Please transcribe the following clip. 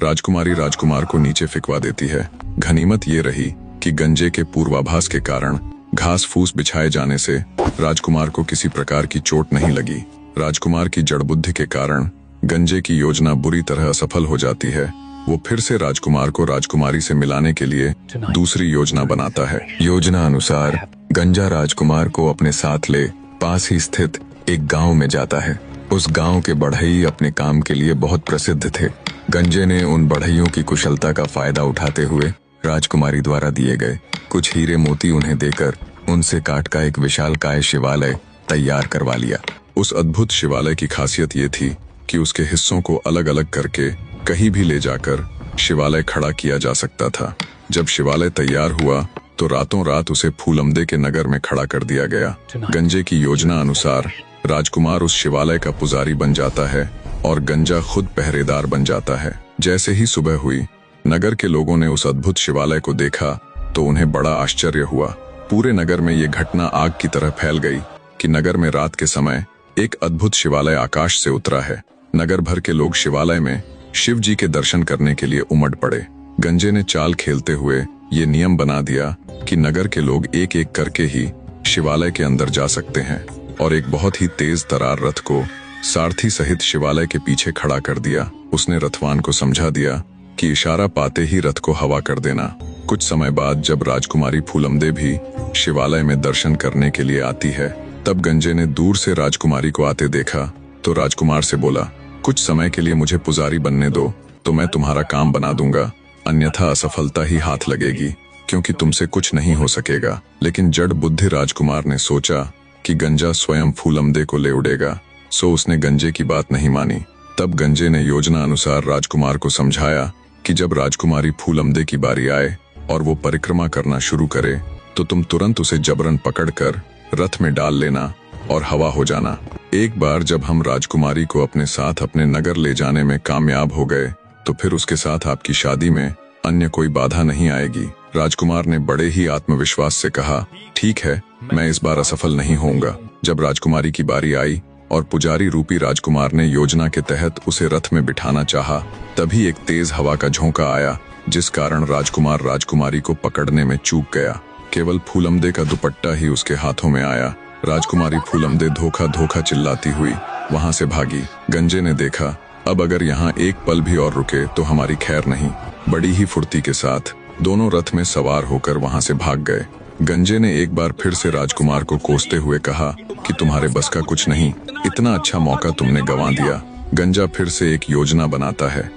राजकुमारी राजकुमार को नीचे फिकवा देती है। गनीमत ये रही कि गंजे के पूर्वाभास के कारण घास फूस बिछाए जाने से राजकुमार को किसी प्रकार की चोट नहीं लगी। राजकुमार की जड़ बुद्धि के कारण गंजे की योजना बुरी तरह असफल हो जाती है। वो फिर से राजकुमार को राजकुमारी से मिलाने के लिए दूसरी योजना बनाता है। योजना अनुसार गंजा राजकुमार को अपने साथ ले पास ही स्थित एक गांव में जाता है। उस गांव के बढ़ई अपने काम के लिए बहुत प्रसिद्ध थे। गंजे ने उन बढ़इयों की कुशलता का फायदा उठाते हुए राजकुमारी द्वारा दिए गए कुछ हीरे मोती उन्हें देकर उनसे काट का एक विशालकाय शिवालय तैयार करवा लिया। उस अद्भुत शिवालय की खासियत ये थी कि उसके हिस्सों को अलग अलग करके कहीं भी ले जाकर शिवालय खड़ा किया जा सकता था। जब शिवालय तैयार हुआ तो रातों रात उसे फूलमदे के नगर में खड़ा कर दिया गया। गंजे की योजना अनुसार राजकुमार उस शिवालय का पुजारी बन जाता है और गंजा खुद पहरेदार बन जाता है। जैसे ही सुबह हुई, नगर के लोगों ने उस अद्भुत शिवालय को देखा तो उन्हें बड़ा आश्चर्य हुआ। पूरे नगर में ये घटना आग की तरह फैल गई कि नगर में रात के समय एक अद्भुत शिवालय आकाश से उतरा है। नगर भर के लोग शिवालय में शिव जी के दर्शन करने के लिए उमड़ पड़े। गंजे ने चाल खेलते हुए ये नियम बना दिया कि नगर के लोग एक एक करके ही शिवालय के अंदर जा सकते हैं और एक बहुत ही तेज तरार रथ को सारथी सहित शिवालय के पीछे खड़ा कर दिया। उसने रथवान को समझा दिया कि इशारा पाते ही रथ को हवा कर देना। कुछ समय बाद जब राजकुमारी फूलमदे भी शिवालय में दर्शन करने के लिए आती है, तब गंजे ने दूर से राजकुमारी को आते देखा तो राजकुमार से बोला, कुछ समय के लिए मुझे पुजारी बनने दो तो मैं तुम्हारा काम बना दूंगा, अन्यथा असफलता ही हाथ लगेगी क्योंकि तुमसे कुछ नहीं हो सकेगा। लेकिन जड़ बुद्धि राजकुमार ने सोचा कि गंजा स्वयं फूलमदे को ले उड़ेगा, सो उसने गंजे की बात नहीं मानी। तब गंजे ने योजना अनुसार राजकुमार को समझाया कि जब राजकुमारी फूलमदे की बारी आए और वो परिक्रमा करना शुरू करे तो तुम तुरंत उसे जबरन पकड़कर रथ में डाल लेना और हवा हो जाना। एक बार जब हम राजकुमारी को अपने साथ अपने नगर ले जाने में कामयाब हो गए तो फिर उसके साथ आपकी शादी में अन्य कोई बाधा नहीं आएगी। राजकुमार ने बड़े ही आत्मविश्वास से कहा, ठीक है, मैं इस बार असफल नहीं होऊंगा। जब राजकुमारी की बारी आई और पुजारी रूपी राजकुमार ने योजना के तहत उसे रथ में बिठाना चाहा, तभी एक तेज हवा का झोंका आया जिस कारण राजकुमार राजकुमारी को पकड़ने में चूक गया। केवल फूलमदे का दुपट्टा ही उसके हाथों में आया। राजकुमारी फूलमदे धोखा धोखा चिल्लाती हुई वहां से भागी। गंजे ने देखा, अब अगर यहाँ एक पल भी और रुके तो हमारी खैर नहीं। बड़ी ही फुर्ती के साथ दोनों रथ में सवार होकर वहां से भाग गए। गंजे ने एक बार फिर से राजकुमार को कोसते हुए कहा कि तुम्हारे बस का कुछ नहीं, इतना अच्छा मौका तुमने गंवा दिया। गंजा फिर से एक योजना बनाता है